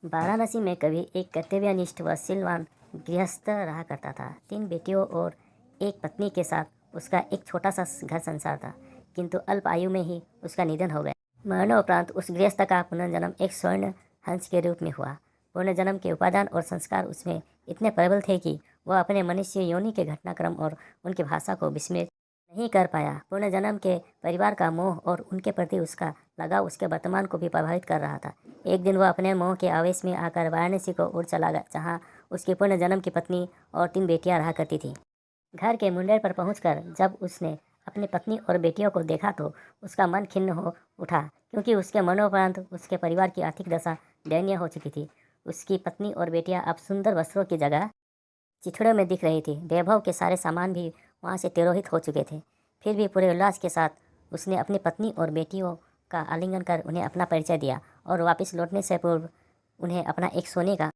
वाराणसी में कभी एक कर्तव्यनिष्ठ व सिलवान गृहस्थ रहा करता था। 3 बेटियों और एक पत्नी के साथ उसका एक छोटा सा घर संसार था, किंतु अल्प आयु में ही उसका निधन हो गया। मरणोपरांत उस गृहस्थ का पुनर्जन्म एक स्वर्ण हंस के रूप में हुआ। पुनर्जन्म के उपादान और संस्कार उसमें इतने प्रबल थे कि वह अपने मनुष्य योनि के घटनाक्रम और उनकी भाषा को विस्मृत नहीं कर पाया। पुनर्जन्म के परिवार का मोह और उनके प्रति उसका लगाव उसके वर्तमान को भी प्रभावित कर रहा था। एक दिन वह अपने मोह के आवेश में आकर वाराणसी को उड़ चला गया, जहाँ उसकी पुनर्जन्म की पत्नी और 3 बेटियां रहा करती थी। घर के मुंडेर पर पहुंचकर जब उसने अपनी पत्नी और बेटियों को देखा तो उसका मन खिन्न हो उठा, क्योंकि उसके मरणोपरांत उसके परिवार की आर्थिक दशा दयनीय हो चुकी थी। उसकी पत्नी और बेटियां अब सुंदर वस्त्रों की जगह चिथड़ों में दिख रही थी। वैभव के सारे सामान भी वहाँ से तिरोहित हो चुके थे। फिर भी पूरे उल्लास के साथ उसने अपनी पत्नी और बेटियों का आलिंगन कर उन्हें अपना परिचय दिया और वापस लौटने से पूर्व उन्हें अपना एक सोने का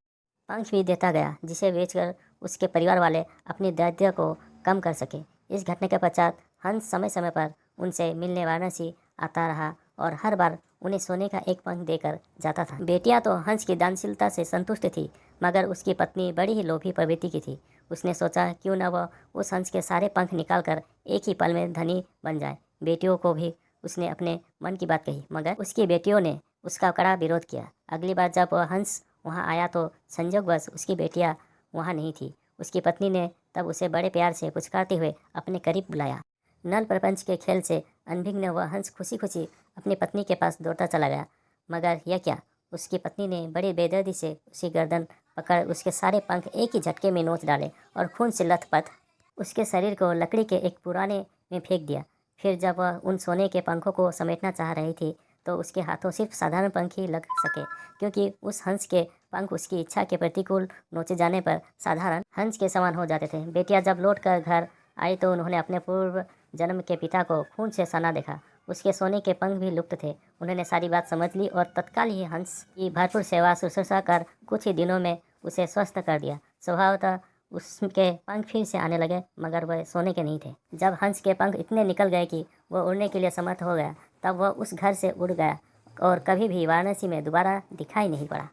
पंख भी देता गया, जिसे बेचकर उसके परिवार वाले अपनी दारिद्र्य को कम कर सके। इस घटना के पश्चात हंस समय समय पर उनसे मिलने वाराणसी आता रहा और हर बार उन्हें सोने का एक पंख देकर जाता था। बेटियां तो हंस की दानशीलता से संतुष्ट थी, मगर उसकी पत्नी बड़ी ही लोभी प्रवृत्ति की थी। उसने सोचा क्यों न वह उस हंस के सारे पंख निकालकर एक ही पल में धनी बन जाए। बेटियों को भी उसने अपने मन की बात कही, मगर उसकी बेटियों ने उसका कड़ा विरोध किया। अगली बार जब वह हंस वहाँ आया तो संयोगवश उसकी बेटियाँ वहाँ नहीं थी। उसकी पत्नी ने तब उसे बड़े प्यार से पुचकारते हुए अपने करीब बुलाया। नल प्रपंच के खेल से अनभिज्ञ वह हंस खुशी खुशी अपनी पत्नी के पास दौड़ता चला गया, मगर यह क्या, उसकी पत्नी ने बड़ी बेदर्दी से उसकी गर्दन पकड़ उसके सारे पंख एक ही झटके में नोच डाले और खून से लथपथ उसके शरीर को लकड़ी के एक पुराने में फेंक दिया। फिर जब वह उन सोने के पंखों को समेटना चाह रही थी तो उसके हाथों सिर्फ साधारण पंख ही लग सके, क्योंकि उस हंस के पंख उसकी इच्छा के प्रतिकूल नोचे जाने पर साधारण हंस के समान हो जाते थे। बेटियां जब लौट कर घर आई तो उन्होंने अपने पूर्व जन्म के पिता को खून से सना देखा। उसके सोने के पंख भी लुप्त थे। उन्होंने सारी बात समझ ली और तत्काल ही हंस की भरपूर सेवा शुश्रूषा कर कुछ ही दिनों में उसे स्वस्थ कर दिया। स्वभावतः उसके पंख फिर से आने लगे, मगर वह सोने के नहीं थे। जब हंस के पंख इतने निकल गए कि वह उड़ने के लिए समर्थ हो गया, तब वह उस घर से उड़ गया और कभी भी वाराणसी में दोबारा दिखाई नहीं पड़ा।